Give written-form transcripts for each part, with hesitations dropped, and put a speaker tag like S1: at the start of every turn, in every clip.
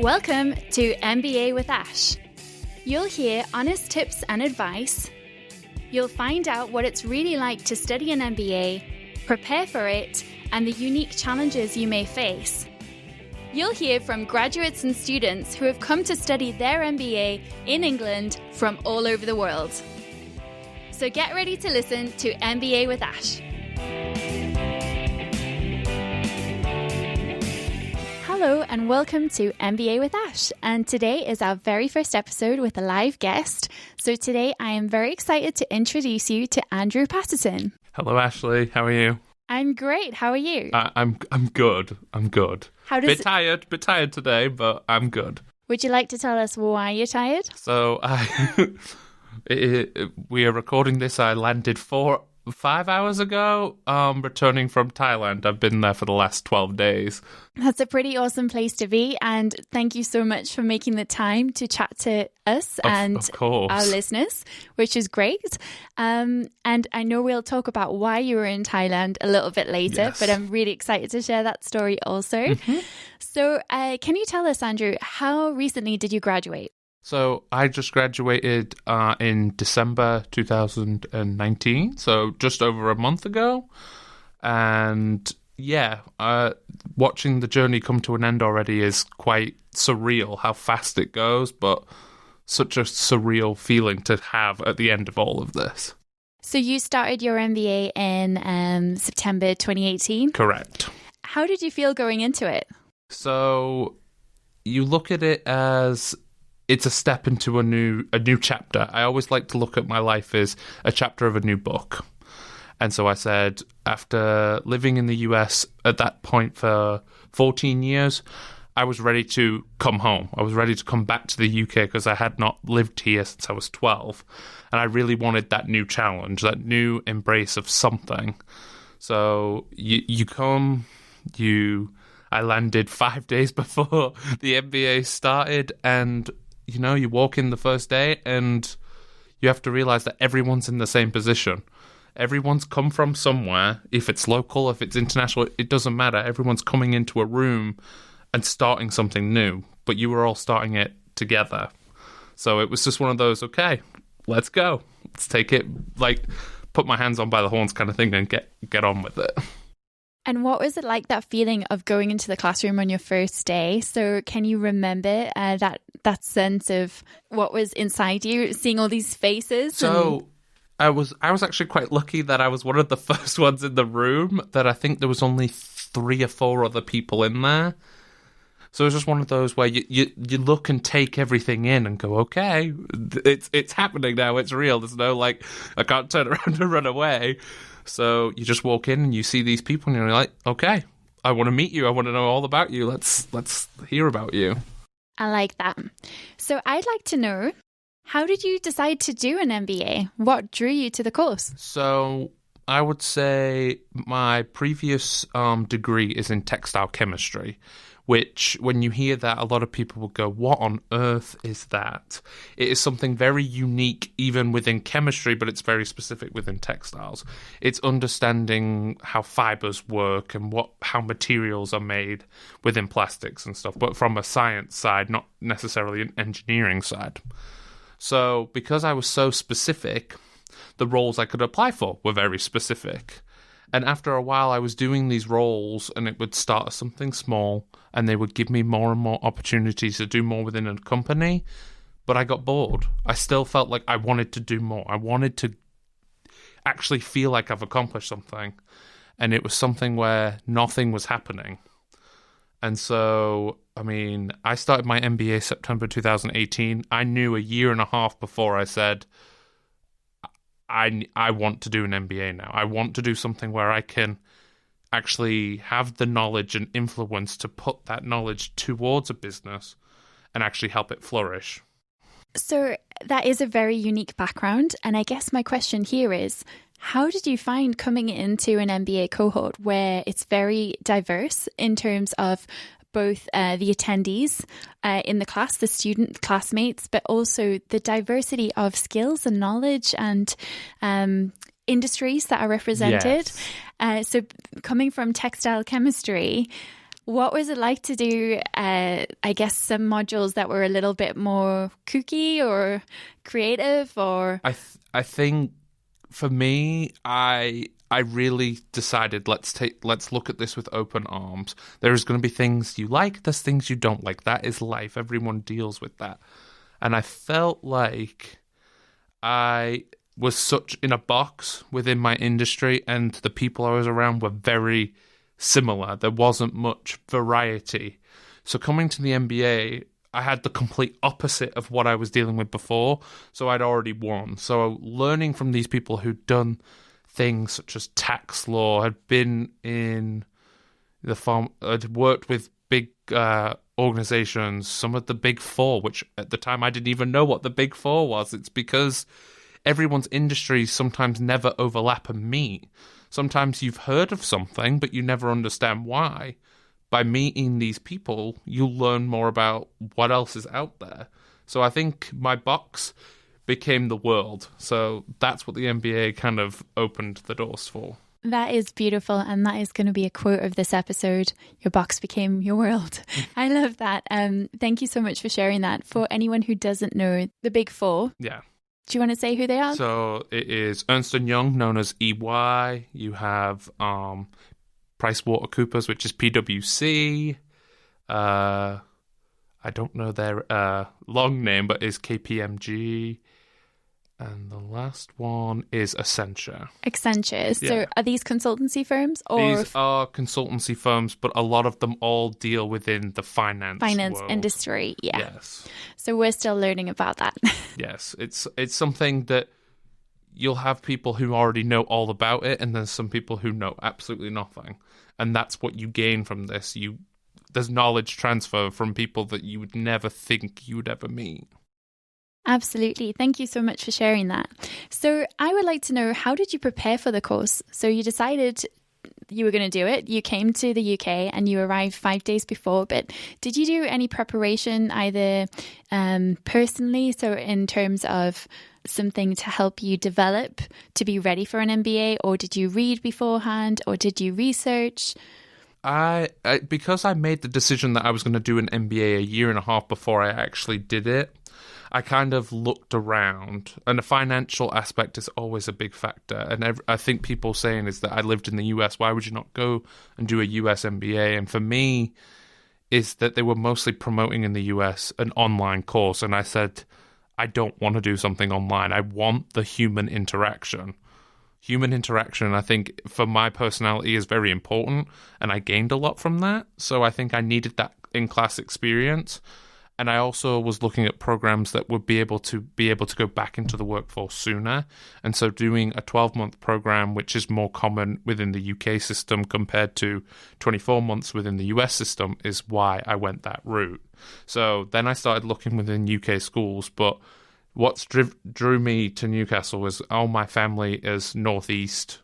S1: Welcome to MBA with Ash. You'll hear honest tips and advice. You'll find out what it's really like to study an MBA, prepare for it, and the unique challenges you may face. You'll hear from graduates and students who have come to study their MBA in England from all over the world. So get ready to listen to MBA with Ash. Hello and welcome to MBA with Ash, and today is our very first episode with a live guest. So today I am very excited to introduce you to Andrew Patterson.
S2: Hello Ashleigh, how are you?
S1: I'm great, how are you?
S2: I'm good. Bit tired today, but I'm good.
S1: Would you like to tell us why you're tired?
S2: So we are recording this. I landed 5 hours ago, returning from Thailand. I've been there for the last 12 days.
S1: That's a pretty awesome place to be, and thank you so much for making the time to chat to us and our listeners, which is great. And I know we'll talk about why you were in Thailand a little bit later, yes. But I'm really excited to share that story also. Mm-hmm. So can you tell us, Andrew, how recently did you graduate?
S2: So I just graduated in December 2019, so just over a month ago. And yeah, watching the journey come to an end already is quite surreal, how fast it goes, but such a surreal feeling to have at the end of all of this.
S1: So you started your MBA in September 2018?
S2: Correct. How
S1: did you feel going into it?
S2: So you look at it as it's a step into a new chapter. I always like to look at my life as a chapter of a new book. And so I said, after living in the US at that point for 14 years, I was ready to come home. I was ready to come back to the UK because I had not lived here since I was 12. And I really wanted that new challenge, that new embrace of something. So I landed 5 days before the MBA started, and you walk in the first day and you have to realize that everyone's in the same position. Everyone's come from somewhere. If it's local, if it's international, it doesn't matter. Everyone's coming into a room and starting something new, but you were all starting it together. So it was just one of those, okay, let's go. Let's take it, put my hands on by the horns kind of thing and get on with it.
S1: And what was it like, that feeling of going into the classroom on your first day? So can you remember that sense of what was inside you, seeing all these faces?
S2: So I was actually quite lucky that I was one of the first ones in the room, that I think there was only 3 or 4 other people in there. So it was just one of those where you look and take everything in and go, okay, it's happening now, it's real. There's no I can't turn around and run away. So you just walk in and you see these people and you're like, okay, I want to meet you. I want to know all about you. Let's hear about you.
S1: I like that. So I'd like to know, how did you decide to do an MBA? What drew you to the course?
S2: So I would say my previous degree is in textile chemistry, which when you hear that, a lot of people will go, what on earth is that? It is something very unique even within chemistry, but it's very specific within textiles. It's understanding how fibers work and how materials are made within plastics and stuff, but from a science side, not necessarily an engineering side. So because I was so specific, the roles I could apply for were very specific. And after a while, I was doing these roles, and it would start as something small, and they would give me more and more opportunities to do more within a company. But I got bored. I still felt like I wanted to do more. I wanted to actually feel like I've accomplished something. And it was something where nothing was happening. And so, I started my MBA September 2018. I knew a year and a half before I said, I want to do an MBA now. I want to do something where I can actually have the knowledge and influence to put that knowledge towards a business and actually help it flourish.
S1: So that is a very unique background. And I guess my question here is, how did you find coming into an MBA cohort where it's very diverse in terms of both the attendees in the class, the student classmates, but also the diversity of skills and knowledge and industries that are represented? Yes. So coming from textile chemistry, What was it like to do, I guess, some modules that were a little bit more kooky or creative? Or
S2: I think for me, I really decided let's look at this with open arms. There's going to be things you like, there's things you don't like. That is life. Everyone deals with that. And I felt like I was such in a box within my industry, and the people I was around were very similar. There wasn't much variety. So coming to the MBA, I had the complete opposite of what I was dealing with before. So I'd already won. So learning from these people who'd done things such as tax law, had been in the farm, had worked with big organizations, some of the big four, which at the time I didn't even know what the big four was. It's because everyone's industries sometimes never overlap and meet. Sometimes you've heard of something, but you never understand why. By meeting these people, you'll learn more about what else is out there. So I think my box became the world. So that's what the MBA kind of opened the doors for.
S1: That is beautiful, and that is going to be a quote of this episode. Your box became your world. I love that. Thank you so much for sharing that. For anyone who doesn't know the Big Four,
S2: yeah.
S1: Do you want to say who they are?
S2: So it is Ernst & Young, known as EY. You have PricewaterhouseCoopers, which is PwC. I don't know their long name, but is KPMG. And the last one is Accenture.
S1: Accenture. So are these consultancy firms? Or
S2: these are consultancy firms, but a lot of them all deal within the finance world.
S1: Industry. Yeah.
S2: Yes.
S1: So we're still learning about that.
S2: Yes. It's something that you'll have people who already know all about it, and there's some people who know absolutely nothing. And that's what you gain from this. There's knowledge transfer from people that you would never think you would ever meet.
S1: Absolutely. Thank you so much for sharing that. So I would like to know, how did you prepare for the course? So you decided you were going to do it. You came to the UK and you arrived 5 days before, but did you do any preparation either personally, so in terms of something to help you develop to be ready for an MBA, or did you read beforehand, or did you research?
S2: Because I made the decision that I was going to do an MBA a year and a half before I actually did it, I kind of looked around, and the financial aspect is always a big factor. And I think people saying is that I lived in the US, why would you not go and do a US MBA? And for me, is that they were mostly promoting in the US an online course. And I said, I don't want to do something online. I want the human interaction. Human interaction, I think, for my personality is very important, and I gained a lot from that. So I think I needed that in-class experience. And I also was looking at programs that would be able to go back into the workforce sooner. And so doing a 12-month program, which is more common within the UK system compared to 24 months within the US system, is why I went that route. So then I started looking within UK schools. But what drew me to Newcastle was all my family is northeast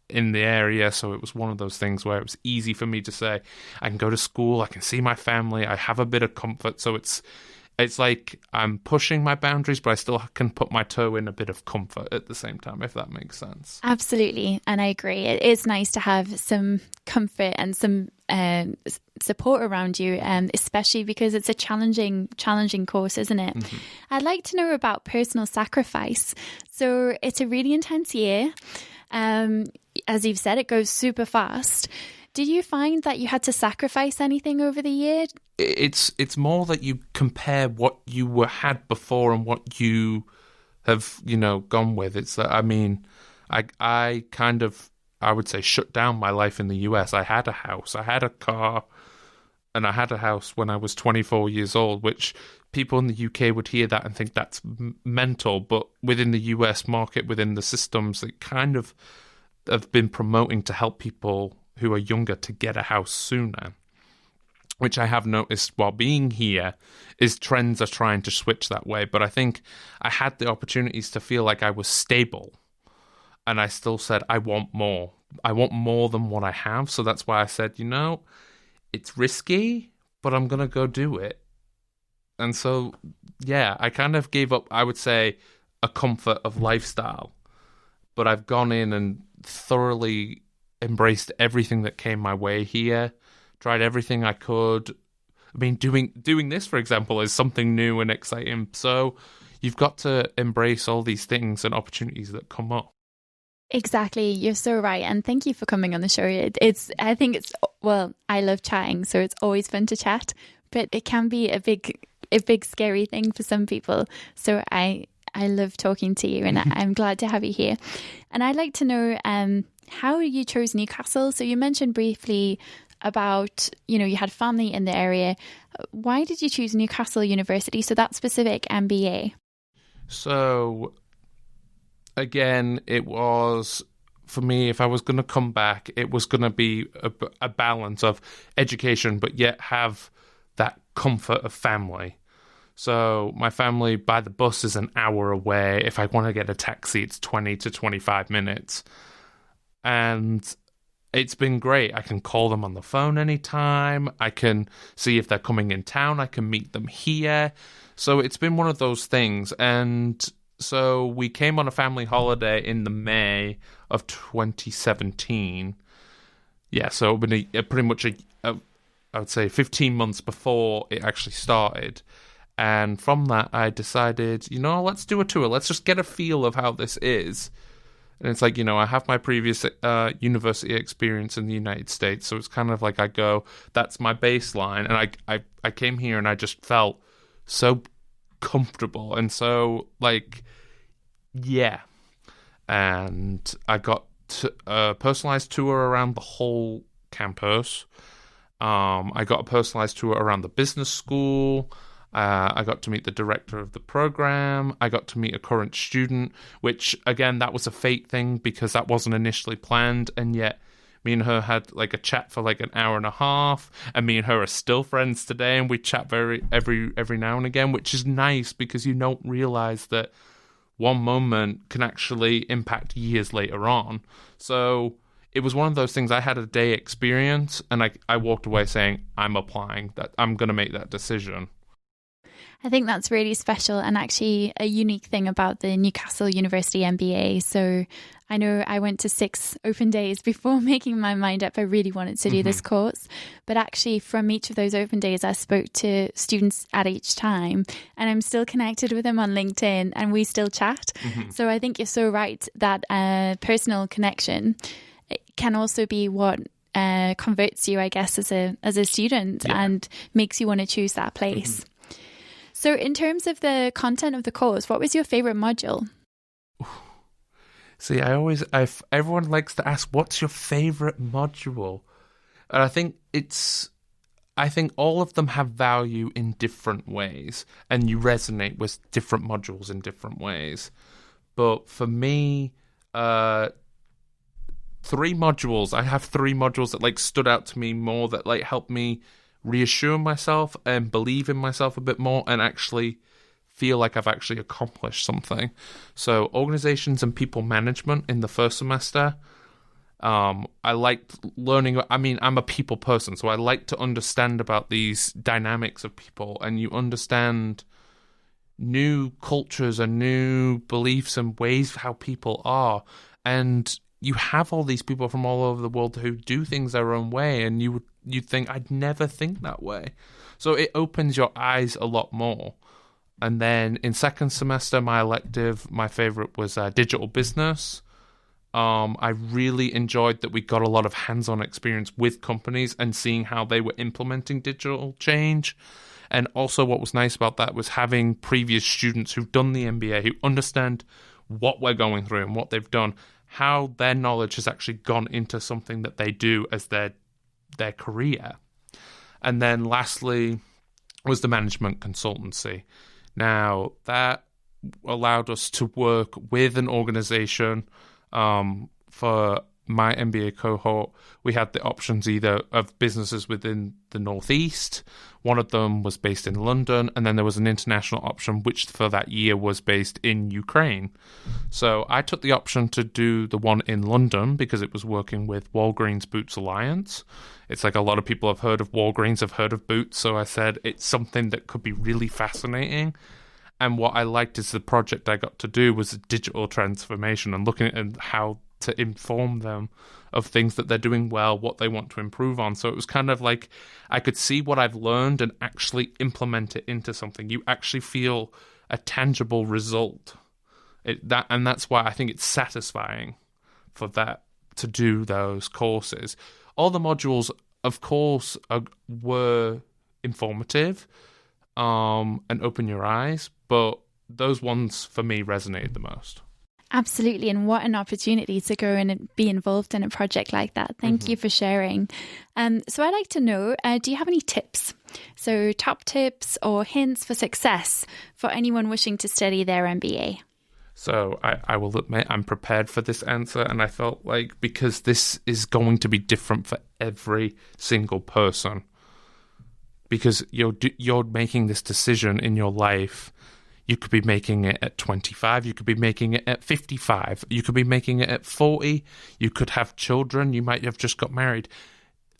S2: in the area, so it was one of those things where it was easy for me to say I can go to school, I can see my family, I have a bit of comfort. So it's like I'm pushing my boundaries, but I still can put my toe in a bit of comfort at the same time, if that makes sense.
S1: Absolutely, and I agree. It is nice to have some comfort and some support around you, especially because it's a challenging course, isn't it? Mm-hmm. I'd like to know about personal sacrifice. So it's a really intense year. As you've said, it goes super fast. Did you find that you had to sacrifice anything over the year?
S2: It's more that you compare what you had before and what you have, gone with. It's that, I kind of, I would say, shut down my life in the US. I had a house, I had a car, and I had a house when I was 24 years old, which people in the UK would hear that and think that's mental. But within the US market, within the systems, it kind of have been promoting to help people who are younger to get a house sooner, which I have noticed while being here is trends are trying to switch that way. But I think I had the opportunities to feel like I was stable, and I still said, I want more. I want more than what I have. So that's why I said, it's risky, but I'm going to go do it. And so, yeah, I kind of gave up, I would say, a comfort of lifestyle. But I've gone in and thoroughly embraced everything that came my way here, tried everything I could. I mean, doing this, for example, is something new and exciting. So you've got to embrace all these things and opportunities that come up.
S1: Exactly. You're so right. And thank you for coming on the show. I love chatting, so it's always fun to chat, but it can be a big scary thing for some people. So I love talking to you, and I'm glad to have you here. And I'd like to know how you chose Newcastle. So you mentioned briefly about, you had family in the area. Why did you choose Newcastle University? So that specific MBA.
S2: So again, it was, for me, if I was going to come back, it was going to be a balance of education, but yet have that comfort of family. So my family by the bus is an hour away. If I want to get a taxi, it's 20 to 25 minutes. And it's been great. I can call them on the phone anytime. I can see if they're coming in town. I can meet them here. So it's been one of those things. And so we came on a family holiday in the May of 2017. Yeah, so it would been pretty much I would say 15 months before it actually started. And from that, I decided, let's do a tour. Let's just get a feel of how this is. And it's like, I have my previous university experience in the United States. So it's kind of like that's my baseline. And I came here and I just felt so comfortable. And so, yeah. And I got a personalized tour around the whole campus. I got a personalized tour around the business school. I got to meet the director of the program. I got to meet a current student, which, again, that was a fate thing because that wasn't initially planned. And yet me and her had a chat for an hour and a half. And me and her are still friends today. And we chat every now and again, which is nice because you don't realize that one moment can actually impact years later on. So it was one of those things. I had a day experience and I walked away saying, I'm applying that. I'm going to make that decision.
S1: I think that's really special and actually a unique thing about the Newcastle University MBA. So I know I went to 6 open days before making my mind up. I really wanted to do this course. But actually from each of those open days, I spoke to students at each time and I'm still connected with them on LinkedIn and we still chat. So I think you're so right that personal connection can also be what converts you, I guess, as a student and makes you want to choose that place. So in terms of the content of the course, what was your favorite module?
S2: See, everyone likes to ask, what's your favorite module? And I think all of them have value in different ways and you resonate with different modules in different ways. But for me, 3 modules, I have 3 modules that stood out to me more, that helped me reassure myself and believe in myself a bit more and actually feel like I've actually accomplished something. So organizations and people management in the first semester, I liked learning. I mean, I'm a people person, so I like to understand about these dynamics of people, and you understand new cultures and new beliefs and ways how people are. And you have all these people from all over the world who do things their own way, and you'd think, I'd never think that way. So it opens your eyes a lot more. And then in second semester, my elective, my favorite was digital business. I really enjoyed that we got a lot of hands-on experience with companies and seeing how they were implementing digital change. And also what was nice about that was having previous students who've done the MBA, who understand what we're going through and what they've done, how their knowledge has actually gone into something that they do as their career. And then lastly was the management consultancy. Now, that allowed us to work with an organization. For my MBA cohort, we had the options either of businesses within the Northeast. One of them was based in London, and then there was an international option, which for that year was based in Ukraine. So I took the option to do the one in London because it was working with Walgreens Boots Alliance. It's like a lot of people have heard of Walgreens, have heard of Boots, so I said it's something that could be really fascinating. And what I liked is the project I got to do was a digital transformation and looking at how to inform them of things that they're doing well, what they want to improve on. So it was kind of like I could see what I've learned and actually implement it into something. You actually feel a tangible result. And that's why I think it's satisfying for that to do those courses. All the modules, of course, were informative and open your eyes, but those ones for me resonated the most.
S1: Absolutely. And what an opportunity to go and be involved in a project like that. Thank you for sharing. So I'd like to know, do you have any tips? So top tips or hints for success for anyone wishing to study their MBA?
S2: So I will admit I'm prepared for this answer, and I felt like because this is going to be different for every single person, because you're making this decision in your life. You could be making it at 25, you could be making it at 55, you could be making it at 40, you could have children, you might have just got married.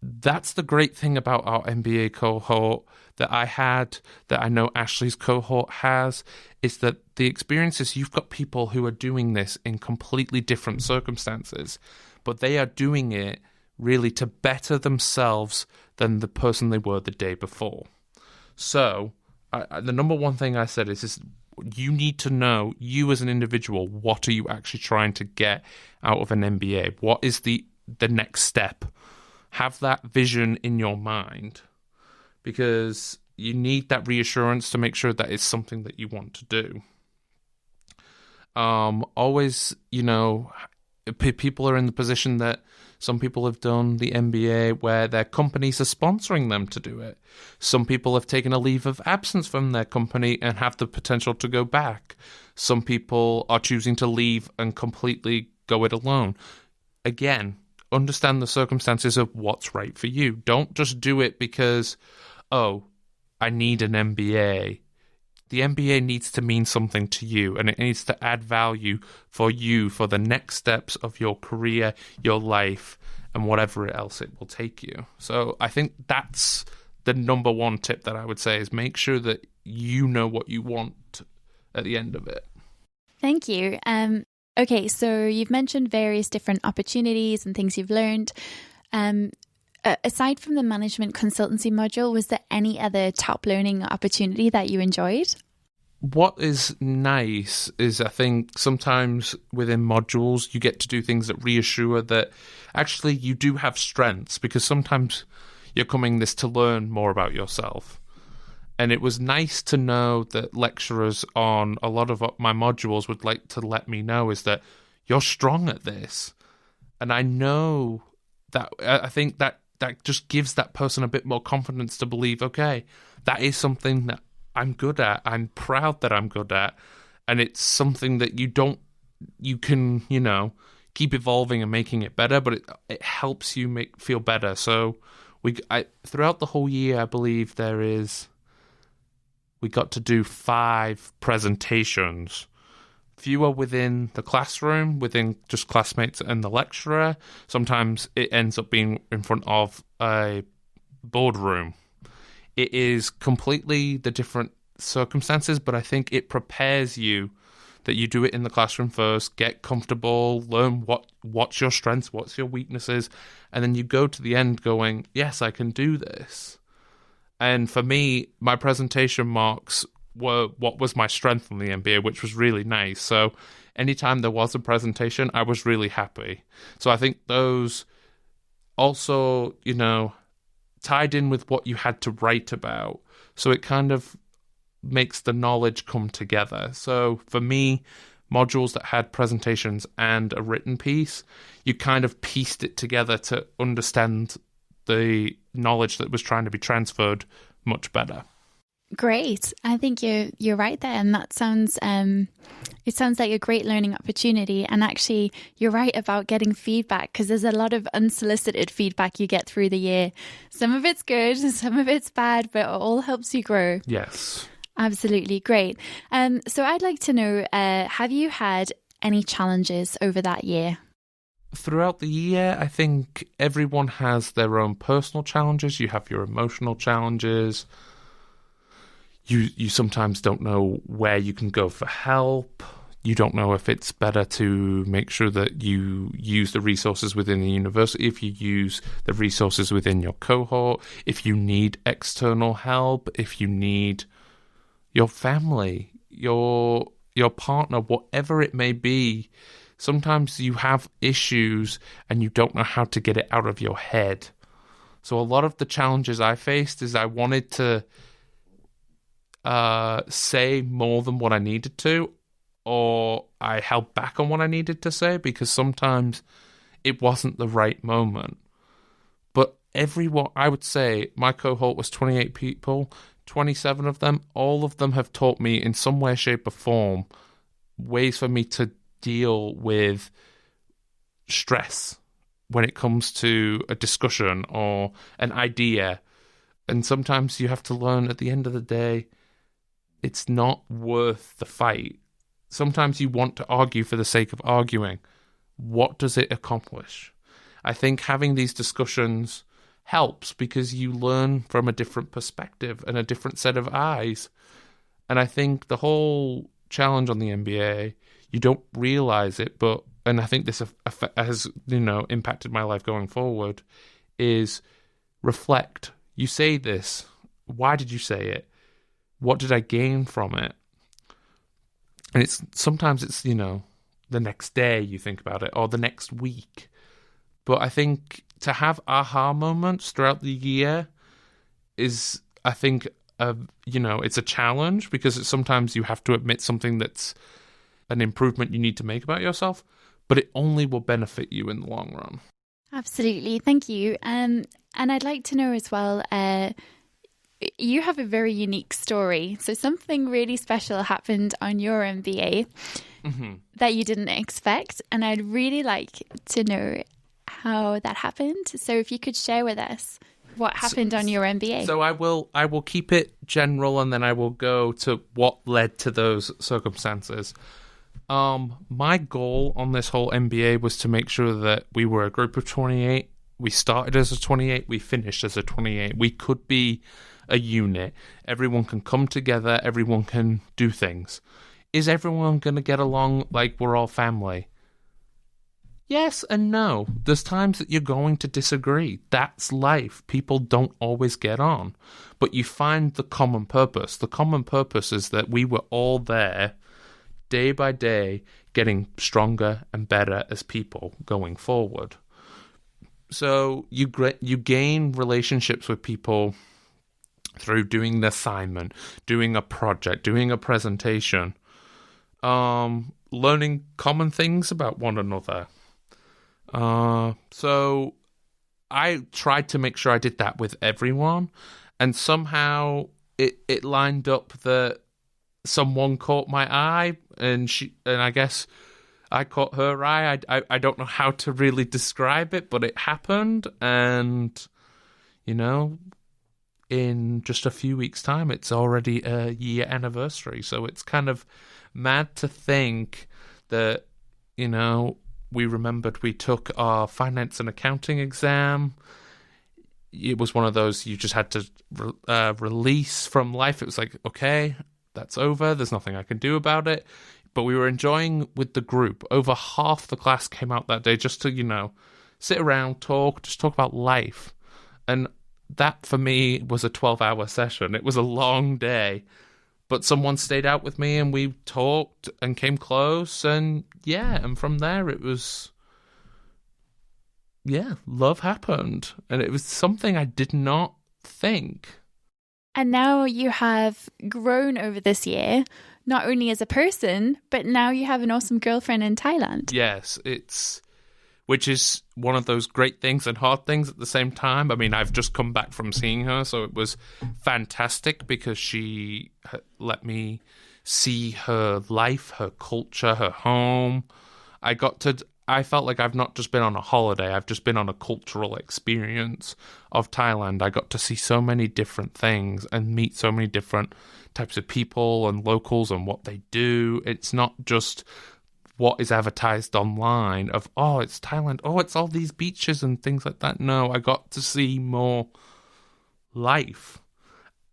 S2: That's the great thing about our MBA cohort that I had, that I know Ashleigh's cohort has, is that the experiences, you've got people who are doing this in completely different circumstances, but they are doing it really to better themselves than the person they were the day before. So the number one thing I said is you need to know, you as an individual, what are you actually trying to get out of an MBA? What is the next step? Have that vision in your mind, because you need that reassurance to make sure that it's something that you want to do. Always, people are in the position that some people have done the MBA where their companies are sponsoring them to do it. Some people have taken a leave of absence from their company and have the potential to go back. Some people are choosing to leave and completely go it alone. Again, understand the circumstances of what's right for you. Don't just do it because, I need an MBA. The MBA needs to mean something to you, and it needs to add value for you for the next steps of your career, your life, and whatever else it will take you. So I think that's the number one tip that I would say, is make sure that you know what you want at the end of it.
S1: Thank you. Okay, so you've mentioned various different opportunities and things you've learned. Aside from the management consultancy module, was there any other top learning opportunity that you enjoyed?
S2: What is nice is, I think sometimes within modules you get to do things that reassure that actually you do have strengths, because sometimes you're coming this to learn more about yourself. And it was nice to know that lecturers on a lot of my modules would like to let me know is that you're strong at this. And I know that, I think that just gives that person a bit more confidence to believe, okay, that is something that I'm good at. I'm proud that I'm good at. And it's something that you can, keep evolving and making it better, but it helps you feel better. So throughout the whole year, I believe we got to do 5 presentations. Fewer within the classroom, within just classmates and the lecturer. Sometimes it ends up being in front of a boardroom. It is completely the different circumstances, but I think it prepares you that you do it in the classroom first, get comfortable, learn what's your strengths, what's your weaknesses, and then you go to the end going, yes, I can do this. And for me, my presentation marks were what was my strength in the MBA, which was really nice. So anytime there was a presentation, I was really happy. So I think those also, tied in with what you had to write about. So it kind of makes the knowledge come together. So for me, modules that had presentations and a written piece, you kind of pieced it together to understand the knowledge that was trying to be transferred much better.
S1: Great. I think you're right there, and that sounds it sounds like a great learning opportunity. And actually, you're right about getting feedback, because there's a lot of unsolicited feedback you get through the year. Some of it's good, some of it's bad, but it all helps you grow.
S2: Yes.
S1: Absolutely. Great. So I'd like to know, have you had any challenges over that year?
S2: Throughout the year, I think everyone has their own personal challenges. You have your emotional challenges. You sometimes don't know where you can go for help. you don't know if it's better to make sure that you use the resources within the university, if you use the resources within your cohort, if you need external help, if you need your family, your partner, whatever it may be. Sometimes you have issues and you don't know how to get it out of your head. So a lot of the challenges I faced is I wanted to say more than what I needed to, or I held back on what I needed to say because sometimes it wasn't the right moment. But everyone, I would say my cohort was 28 people, 27 of them, all of them have taught me in some way, shape or form ways for me to deal with stress when it comes to a discussion or an idea. And sometimes you have to learn at the end of the day, it's not worth the fight. Sometimes you want to argue for the sake of arguing. What does it accomplish? I think having these discussions helps because you learn from a different perspective and a different set of eyes. And I think the whole challenge on the MBA, you don't realize it, and I think this has, impacted my life going forward, is reflect. You say this. Why did you say it? What did I gain from it? And sometimes it's, the next day you think about it, or the next week. But I think to have aha moments throughout the year is, I think, it's a challenge because sometimes you have to admit something that's an improvement you need to make about yourself, but it only will benefit you in the long run.
S1: Absolutely. Thank you. And I'd like to know as well, you have a very unique story. So something really special happened on your MBA that you didn't expect. And I'd really like to know how that happened. So if you could share with us what happened on your MBA.
S2: So I will keep it general and then I will go to what led to those circumstances. My goal on this whole MBA was to make sure that we were a group of 28. We started as a 28. We finished as a 28. We could be a unit. Everyone can come together. Everyone can do things. Is everyone going to get along like we're all family? Yes and no. There's times that you're going to disagree. That's life. People don't always get on. But you find the common purpose. The common purpose is that we were all there day by day, getting stronger and better as people going forward. So you gain relationships with people through doing an assignment, doing a project, doing a presentation, learning common things about one another. So I tried to make sure I did that with everyone, and somehow it lined up that someone caught my eye, and I guess I caught her eye. I don't know how to really describe it, but it happened, and in just a few weeks' time, it's already a year anniversary. So it's kind of mad to think that we remembered we took our finance and accounting exam. It was one of those you just had to release from life. It was like, okay, that's over. There's nothing I can do about it. But we were enjoying with the group. Over half the class came out that day just to, sit around, talk about life. And that for me was a 12-hour session. It was a long day. But someone stayed out with me and we talked and came close. And and from there it was, love happened. And it was something I did not think.
S1: And now you have grown over this year, not only as a person, but now you have an awesome girlfriend in Thailand.
S2: Yes, which is one of those great things and hard things at the same time. I mean, I've just come back from seeing her, so it was fantastic because she let me see her life, her culture, her home. I felt like I've not just been on a holiday, I've just been on a cultural experience of Thailand. I got to see so many different things and meet so many different types of people and locals and what they do. It's not just what is advertised online of, oh, it's Thailand, oh, it's all these beaches and things like that. No, I got to see more life.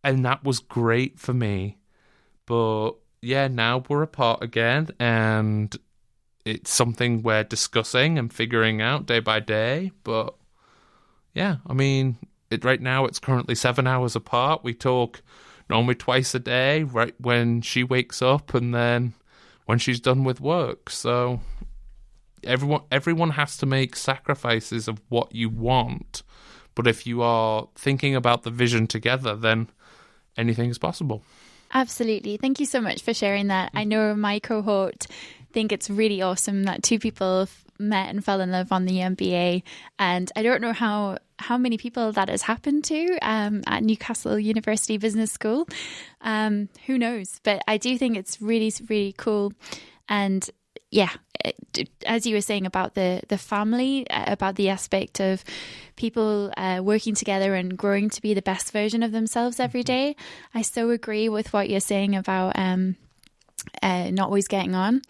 S2: And that was great for me. But yeah, now we're apart again, and it's something we're discussing and figuring out day by day. But yeah, I mean, right now it's currently 7 hours apart. We talk normally twice a day, right when she wakes up and then when she's done with work. So everyone has to make sacrifices of what you want. But if you are thinking about the vision together, then anything is possible.
S1: Absolutely. Thank you so much for sharing that. I know my cohort think it's really awesome that two people met and fell in love on the MBA. And I don't know how many people that has happened to at Newcastle University Business School. Who knows? But I do think it's really, really cool. And yeah, as you were saying about the family, about the aspect of people working together and growing to be the best version of themselves every day, I so agree with what you're saying about not always getting on.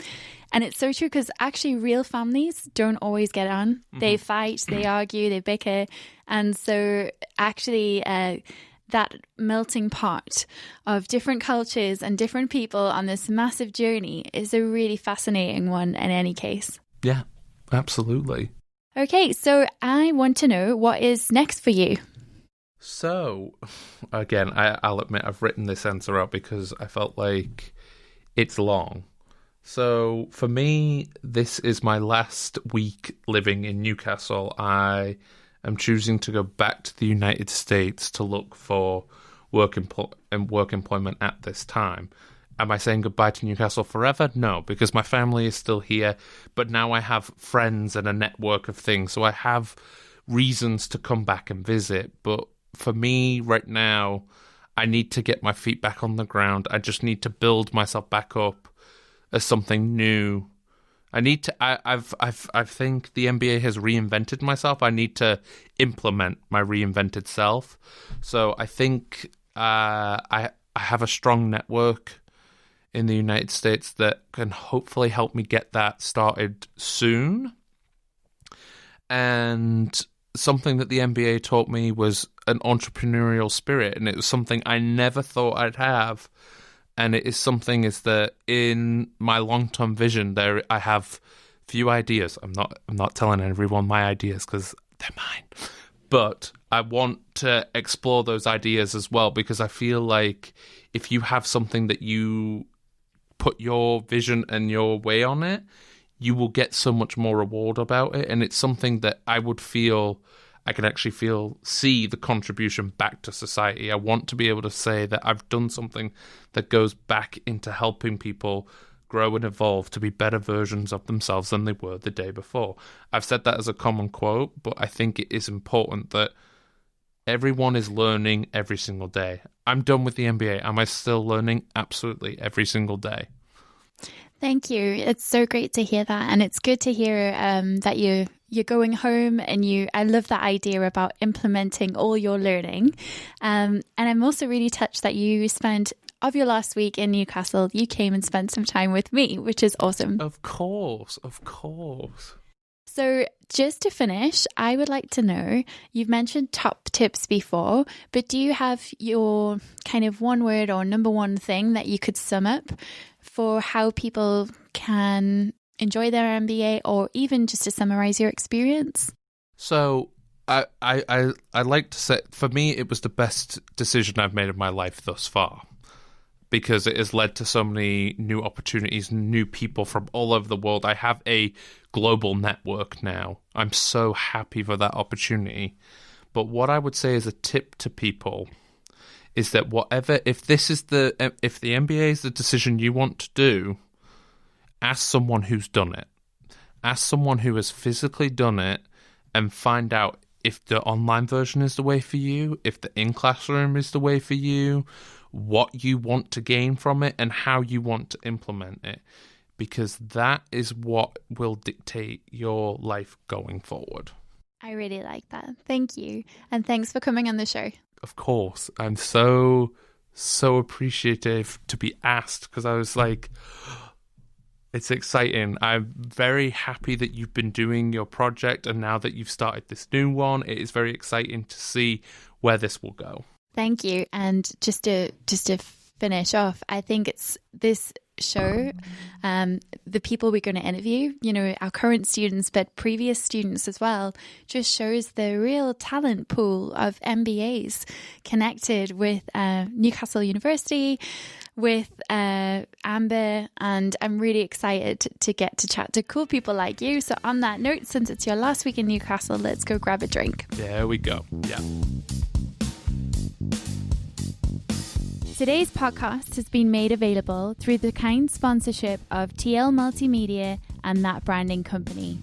S1: And it's so true, because actually real families don't always get on. They fight, they argue, they bicker. And so actually that melting pot of different cultures and different people on this massive journey is a really fascinating one in any case.
S2: Yeah, absolutely.
S1: Okay, so I want to know, what is next for you?
S2: So, again, I'll admit I've written this answer out because I felt like it's long. So, for me, this is my last week living in Newcastle. I am choosing to go back to the United States to look for work employment at this time. Am I saying goodbye to Newcastle forever? No, because my family is still here, but now I have friends and a network of things, so I have reasons to come back and visit. But for me right now, I need to get my feet back on the ground. I just need to build myself back up as something new. I think the MBA has reinvented myself. I need to implement my reinvented self. So I think I have a strong network in the United States that can hopefully help me get that started soon. And something that the MBA taught me was an entrepreneurial spirit, and it was something I never thought I'd have. And it is something is that in my long-term vision, there I have few ideas. I'm not telling everyone my ideas because they're mine, but I want to explore those ideas as well, because I feel like if you have something that you put your vision and your way on it, you will get so much more reward about it. And it's something that I would feel I can actually see the contribution back to society. I want to be able to say that I've done something that goes back into helping people grow and evolve to be better versions of themselves than they were the day before. I've said that as a common quote, but I think it is important that everyone is learning every single day. I'm done with the MBA. Am I still learning? Absolutely, every single day.
S1: Thank you. It's so great to hear that. And it's good to hear that you're going home, and I love that idea about implementing all your learning. And I'm also really touched that you spent of your last week in Newcastle, you came and spent some time with me, which is awesome.
S2: Of course.
S1: So just to finish, I would like to know, you've mentioned top tips before, but do you have your kind of one word or number one thing that you could sum up for how people can enjoy their MBA, or even just to summarize your experience?
S2: So I like to say, for me, it was the best decision I've made of my life thus far, because it has led to so many new opportunities, new people from all over the world. I have a global network now. I'm so happy for that opportunity. But what I would say as a tip to people is that if the MBA is the decision you want to do, ask someone who's done it. Ask someone who has physically done it and find out if the online version is the way for you, if the in-classroom is the way for you, what you want to gain from it, and how you want to implement it. Because that is what will dictate your life going forward.
S1: I really like that. Thank you. And thanks for coming on the show.
S2: Of course. I'm so appreciative to be asked, because I was like, it's exciting. I'm very happy that you've been doing your project, and now that you've started this new one, it is very exciting to see where this will go.
S1: Thank you. And just to finish off, I think this show the people we're going to interview, our current students, but previous students as well, just shows the real talent pool of MBAs connected with Newcastle University, with Amber, and I'm really excited to get to chat to cool people like you. So on that note, since it's your last week in Newcastle, let's go grab a drink.
S2: There we go. Yeah.
S1: Today's podcast has been made available through the kind sponsorship of TL Multimedia and That Branding Company.